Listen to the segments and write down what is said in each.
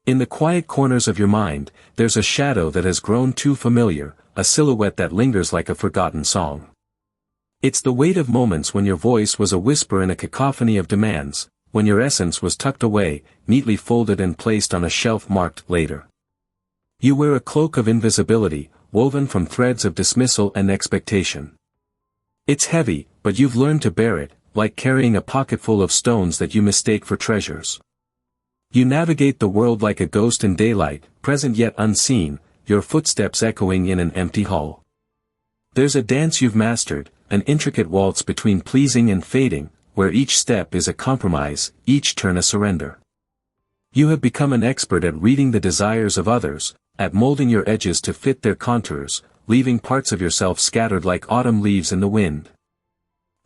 In the quiet corners of your mind, there's a shadow that has grown too familiar, a silhouette that lingers like a forgotten song. It's the weight of moments when your voice was a whisper in a cacophony of demands, when your essence was tucked away, neatly folded and placed on a shelf marked later. You wear a cloak of invisibility, woven from threads of dismissal and expectation. It's heavy, but you've learned to bear it, like carrying a pocketful of stones that you mistake for treasures. You navigate the world like a ghost in daylight, present yet unseen, your footsteps echoing in an empty hall. There's a dance you've mastered, an intricate waltz between pleasing and fading, where each step is a compromise, each turn a surrender. You have become an expert at reading the desires of others, at molding your edges to fit their contours, leaving parts of yourself scattered like autumn leaves in the wind.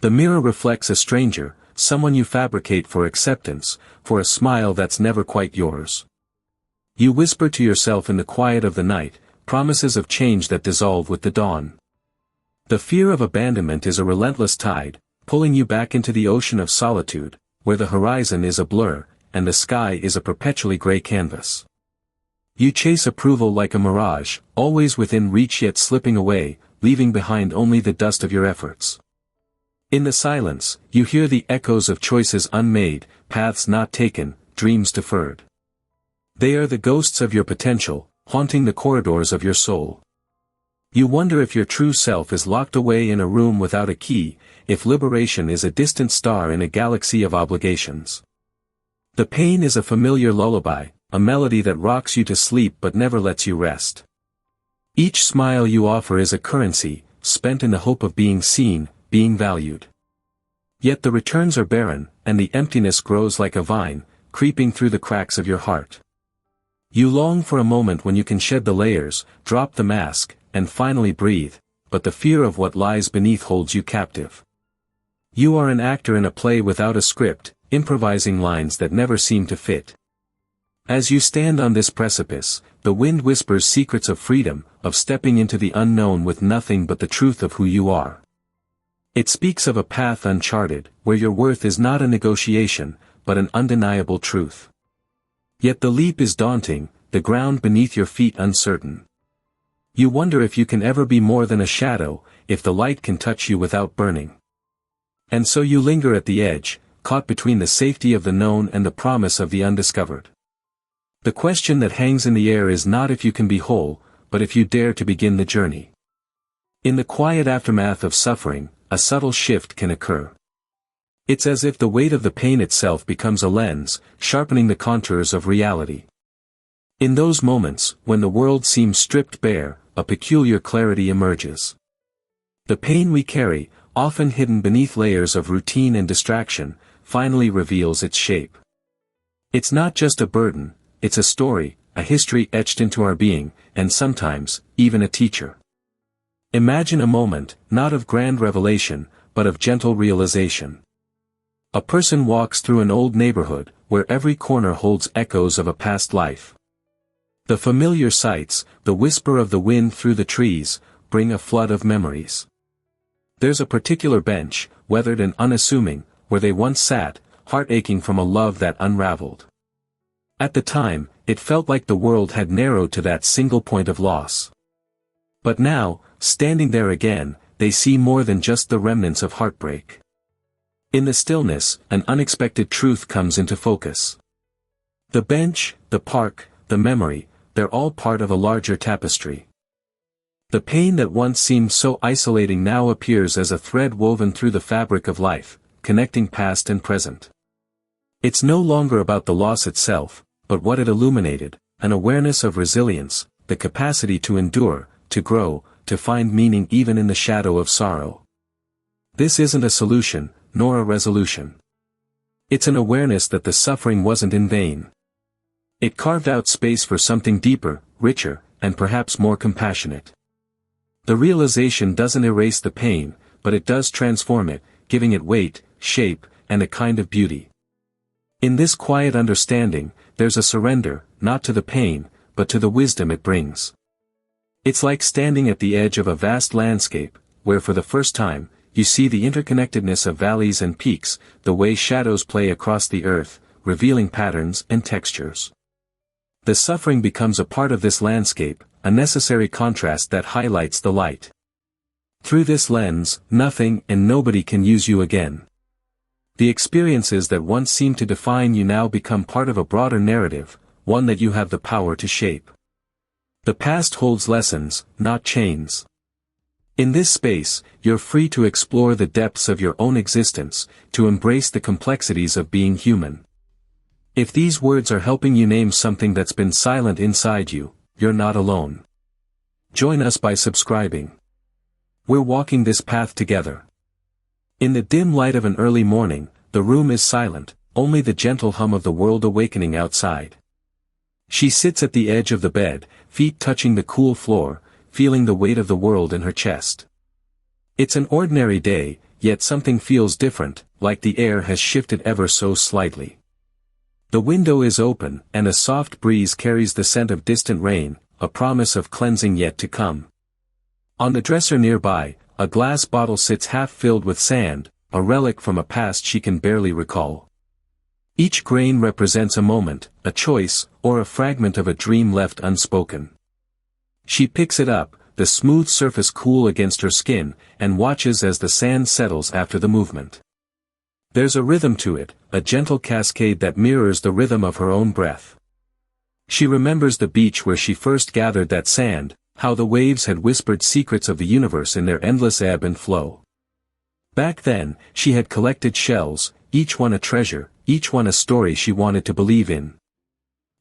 The mirror reflects a stranger, someone you fabricate for acceptance, for a smile that's never quite yours. You whisper to yourself in the quiet of the night, promises of change that dissolve with the dawn. The fear of abandonment is a relentless tide, pulling you back into the ocean of solitude, where the horizon is a blur, and the sky is a perpetually gray canvas. You chase approval like a mirage, always within reach yet slipping away, leaving behind only the dust of your efforts. In the silence, you hear the echoes of choices unmade, paths not taken, dreams deferred. They are the ghosts of your potential, haunting the corridors of your soul. You wonder if your true self is locked away in a room without a key, if liberation is a distant star in a galaxy of obligations. The pain is a familiar lullaby, a melody that rocks you to sleep but never lets you rest. Each smile you offer is a currency, spent in the hope of being seen, being valued. Yet the returns are barren, and the emptiness grows like a vine, creeping through the cracks of your heart. You long for a moment when you can shed the layers, drop the mask, and finally breathe, but the fear of what lies beneath holds you captive. You are an actor in a play without a script, improvising lines that never seem to fit. As you stand on this precipice, the wind whispers secrets of freedom, of stepping into the unknown with nothing but the truth of who you are. It speaks of a path uncharted, where your worth is not a negotiation, but an undeniable truth. Yet the leap is daunting, the ground beneath your feet uncertain. You wonder if you can ever be more than a shadow, if the light can touch you without burning. And so you linger at the edge, caught between the safety of the known and the promise of the undiscovered. The question that hangs in the air is not if you can be whole, but if you dare to begin the journey. In the quiet aftermath of suffering, a subtle shift can occur. It's as if the weight of the pain itself becomes a lens, sharpening the contours of reality. In those moments, when the world seems stripped bare, a peculiar clarity emerges. The pain we carry, often hidden beneath layers of routine and distraction, finally reveals its shape. It's not just a burden, it's a story, a history etched into our being, and sometimes, even a teacher. Imagine a moment, not of grand revelation, but of gentle realization. A person walks through an old neighborhood, where every corner holds echoes of a past life. The familiar sights, the whisper of the wind through the trees, bring a flood of memories. There's a particular bench, weathered and unassuming, where they once sat, heart aching from a love that unraveled. At the time, it felt like the world had narrowed to that single point of loss. But now, standing there again, they see more than just the remnants of heartbreak. In the stillness, an unexpected truth comes into focus. The bench, the park, the memory, they're all part of a larger tapestry. The pain that once seemed so isolating now appears as a thread woven through the fabric of life, connecting past and present. It's no longer about the loss itself, but what it illuminated, an awareness of resilience, the capacity to endure, to grow, to find meaning even in the shadow of sorrow. This isn't a solution, nor a resolution. It's an awareness that the suffering wasn't in vain. It carved out space for something deeper, richer, and perhaps more compassionate. The realization doesn't erase the pain, but it does transform it, giving it weight, shape, and a kind of beauty. In this quiet understanding, there's a surrender, not to the pain, but to the wisdom it brings. It's like standing at the edge of a vast landscape, where for the first time, you see the interconnectedness of valleys and peaks, the way shadows play across the earth, revealing patterns and textures. The suffering becomes a part of this landscape, a necessary contrast that highlights the light. Through this lens, nothing and nobody can use you again. The experiences that once seemed to define you now become part of a broader narrative, one that you have the power to shape. The past holds lessons, not chains. In this space, you're free to explore the depths of your own existence, to embrace the complexities of being human. If these words are helping you name something that's been silent inside you, you're not alone. Join us by subscribing. We're walking this path together. In the dim light of an early morning, the room is silent, only the gentle hum of the world awakening outside. She sits at the edge of the bed, feet touching the cool floor, feeling the weight of the world in her chest. It's an ordinary day, yet something feels different, like the air has shifted ever so slightly. The window is open, and a soft breeze carries the scent of distant rain, a promise of cleansing yet to come. On the dresser nearby, a glass bottle sits half filled with sand, a relic from a past she can barely recall. Each grain represents a moment, a choice, or a fragment of a dream left unspoken. She picks it up, the smooth surface cool against her skin, and watches as the sand settles after the movement. There's a rhythm to it, a gentle cascade that mirrors the rhythm of her own breath. She remembers the beach where she first gathered that sand, how the waves had whispered secrets of the universe in their endless ebb and flow. Back then, she had collected shells, each one a treasure, each one a story she wanted to believe in.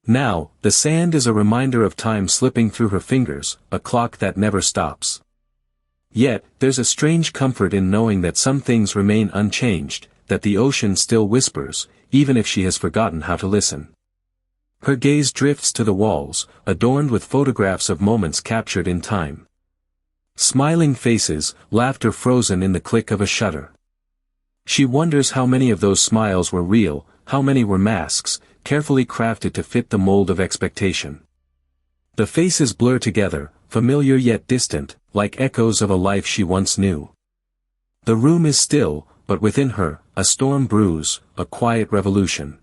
Now, the sand is a reminder of time slipping through her fingers, a clock that never stops. Yet, there's a strange comfort in knowing that some things remain unchanged, that the ocean still whispers, even if she has forgotten how to listen. Her gaze drifts to the walls, adorned with photographs of moments captured in time. Smiling faces, laughter frozen in the click of a shutter. She wonders how many of those smiles were real, how many were masks, carefully crafted to fit the mold of expectation. The faces blur together, familiar yet distant, like echoes of a life she once knew. The room is still, but within her, a storm brews, a quiet revolution.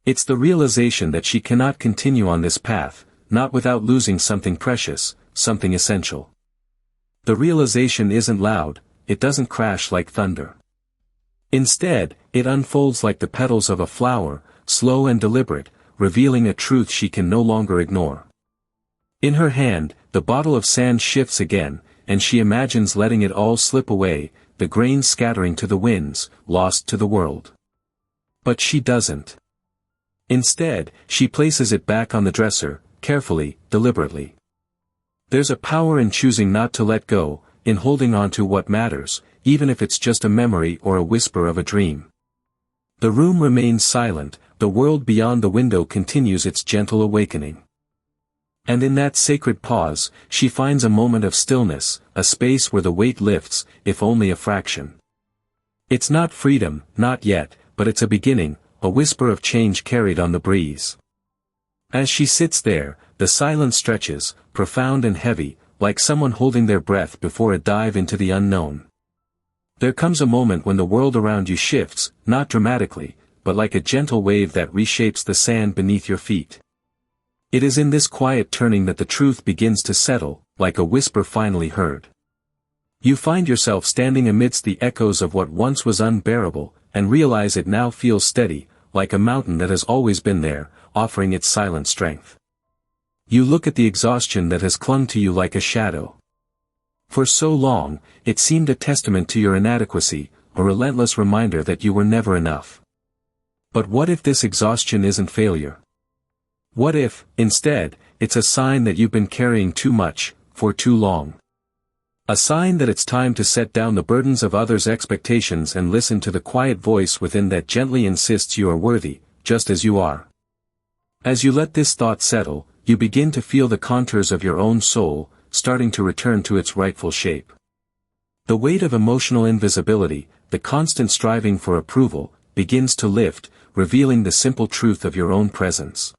It's the realization that she cannot continue on this path, not without losing something precious, something essential. The realization isn't loud, it doesn't crash like thunder. Instead, it unfolds like the petals of a flower, slow and deliberate, revealing a truth she can no longer ignore. In her hand, the bottle of sand shifts again, and she imagines letting it all slip away, the grains scattering to the winds, lost to the world. But she doesn't. Instead, she places it back on the dresser, carefully, deliberately. There's a power in choosing not to let go, in holding on to what matters, even if it's just a memory or a whisper of a dream. The room remains silent, the world beyond the window continues its gentle awakening. And in that sacred pause, she finds a moment of stillness, a space where the weight lifts, if only a fraction. It's not freedom, not yet, but it's a beginning, a whisper of change carried on the breeze. As she sits there, the silence stretches, profound and heavy, like someone holding their breath before a dive into the unknown. There comes a moment when the world around you shifts, not dramatically, but like a gentle wave that reshapes the sand beneath your feet. It is in this quiet turning that the truth begins to settle, like a whisper finally heard. You find yourself standing amidst the echoes of what once was unbearable, and realize it now feels steady, like a mountain that has always been there, offering its silent strength. You look at the exhaustion that has clung to you like a shadow. For so long, it seemed a testament to your inadequacy, a relentless reminder that you were never enough. But what if this exhaustion isn't failure? What if, instead, it's a sign that you've been carrying too much, for too long? A sign that it's time to set down the burdens of others' expectations and listen to the quiet voice within that gently insists you are worthy, just as you are. As you let this thought settle, you begin to feel the contours of your own soul, starting to return to its rightful shape. The weight of emotional invisibility, the constant striving for approval, begins to lift, revealing the simple truth of your own presence.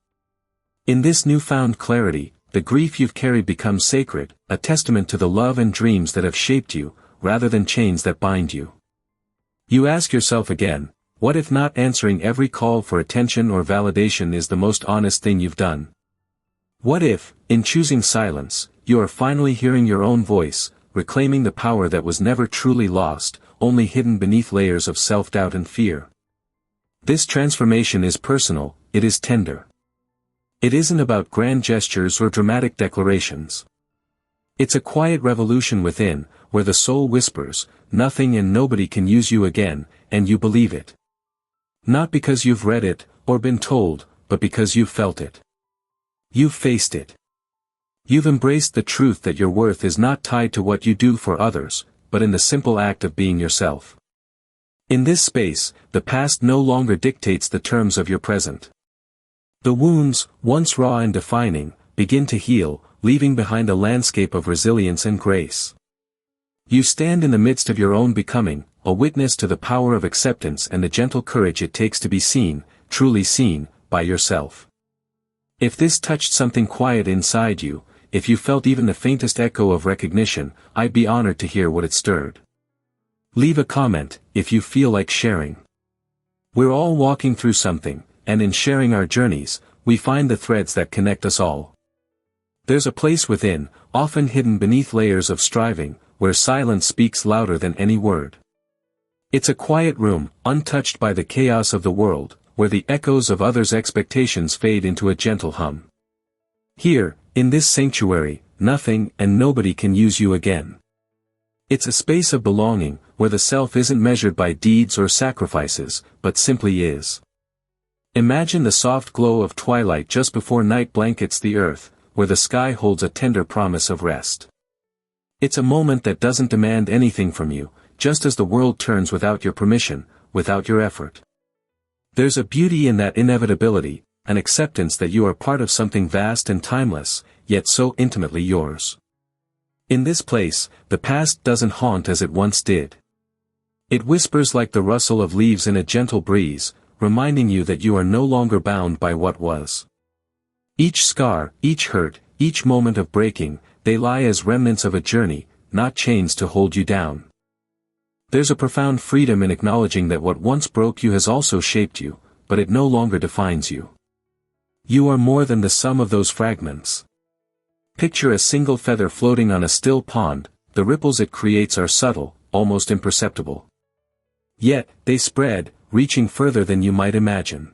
In this newfound clarity, the grief you've carried becomes sacred, a testament to the love and dreams that have shaped you, rather than chains that bind you. You ask yourself again, what if not answering every call for attention or validation is the most honest thing you've done? What if, in choosing silence, you are finally hearing your own voice, reclaiming the power that was never truly lost, only hidden beneath layers of self-doubt and fear? This transformation is personal, it is tender. It isn't about grand gestures or dramatic declarations. It's a quiet revolution within, where the soul whispers, "Nothing and nobody can use you again," and you believe it. Not because you've read it, or been told, but because you've felt it. You've faced it. You've embraced the truth that your worth is not tied to what you do for others, but in the simple act of being yourself. In this space, the past no longer dictates the terms of your present. The wounds, once raw and defining, begin to heal, leaving behind a landscape of resilience and grace. You stand in the midst of your own becoming, a witness to the power of acceptance and the gentle courage it takes to be seen, truly seen, by yourself. If this touched something quiet inside you, if you felt even the faintest echo of recognition, I'd be honored to hear what it stirred. Leave a comment, if you feel like sharing. We're all walking through something, and in sharing our journeys, we find the threads that connect us all. There's a place within, often hidden beneath layers of striving, where silence speaks louder than any word. It's a quiet room, untouched by the chaos of the world, where the echoes of others' expectations fade into a gentle hum. Here, in this sanctuary, nothing and nobody can use you again. It's a space of belonging, where the self isn't measured by deeds or sacrifices, but simply is. Imagine the soft glow of twilight just before night blankets the earth, where the sky holds a tender promise of rest. It's a moment that doesn't demand anything from you, just as the world turns without your permission, without your effort. There's a beauty in that inevitability, an acceptance that you are part of something vast and timeless, yet so intimately yours. In this place, the past doesn't haunt as it once did. It whispers like the rustle of leaves in a gentle breeze, reminding you that you are no longer bound by what was. Each scar, each hurt, each moment of breaking, they lie as remnants of a journey, not chains to hold you down. There's a profound freedom in acknowledging that what once broke you has also shaped you, but it no longer defines you. You are more than the sum of those fragments. Picture a single feather floating on a still pond, the ripples it creates are subtle, almost imperceptible. Yet, they spread, reaching further than you might imagine.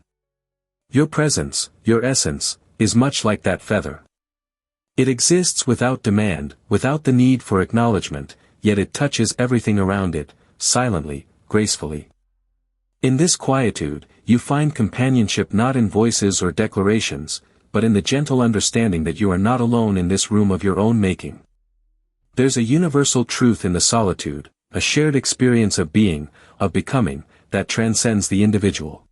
Your presence, your essence, is much like that feather. It exists without demand, without the need for acknowledgement, yet it touches everything around it, silently, gracefully. In this quietude, you find companionship not in voices or declarations, but in the gentle understanding that you are not alone in this room of your own making. There's a universal truth in the solitude, a shared experience of being, of becoming, that transcends the individual.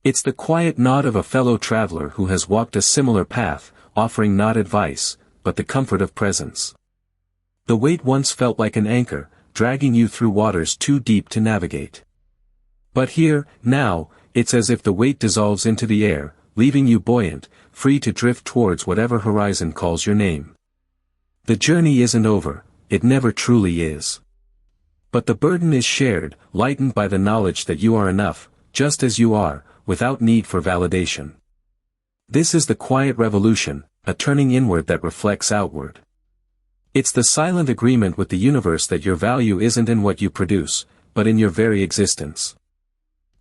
It's the quiet nod of a fellow traveler who has walked a similar path, offering not advice, but the comfort of presence. The weight once felt like an anchor, dragging you through waters too deep to navigate. But here, now, it's as if the weight dissolves into the air, leaving you buoyant, free to drift towards whatever horizon calls your name. The journey isn't over, it never truly is. But the burden is shared, lightened by the knowledge that you are enough, just as you are, without need for validation. This is the quiet revolution, a turning inward that reflects outward. It's the silent agreement with the universe that your value isn't in what you produce, but in your very existence.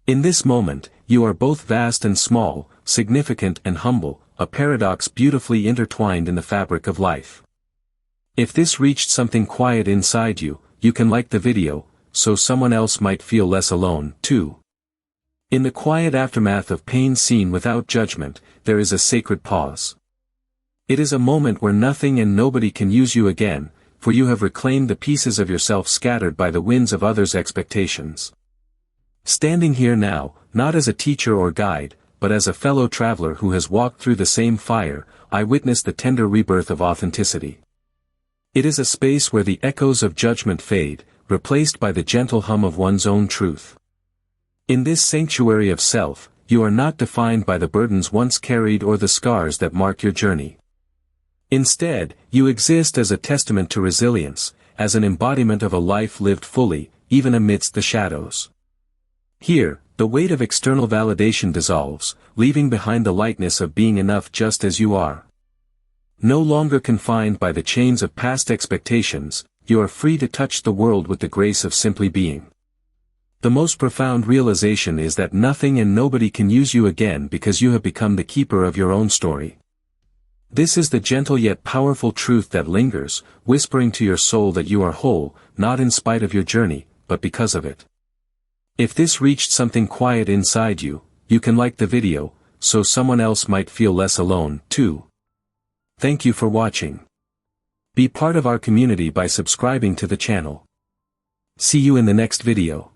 In this moment, you are both vast and small, significant and humble, a paradox beautifully intertwined in the fabric of life. If this reached something quiet inside you, you can like the video, so someone else might feel less alone, too. In the quiet aftermath of pain seen without judgment, there is a sacred pause. It is a moment where nothing and nobody can use you again, for you have reclaimed the pieces of yourself scattered by the winds of others' expectations. Standing here now, not as a teacher or guide, but as a fellow traveler who has walked through the same fire, I witness the tender rebirth of authenticity. It is a space where the echoes of judgment fade, replaced by the gentle hum of one's own truth. In this sanctuary of self, you are not defined by the burdens once carried or the scars that mark your journey. Instead, you exist as a testament to resilience, as an embodiment of a life lived fully, even amidst the shadows. Here, the weight of external validation dissolves, leaving behind the lightness of being enough just as you are. No longer confined by the chains of past expectations, you are free to touch the world with the grace of simply being. The most profound realization is that nothing and nobody can use you again because you have become the keeper of your own story. This is the gentle yet powerful truth that lingers, whispering to your soul that you are whole, not in spite of your journey, but because of it. If this reached something quiet inside you, you can like the video, so someone else might feel less alone, too. Thank you for watching. Be part of our community by subscribing to the channel. See you in the next video.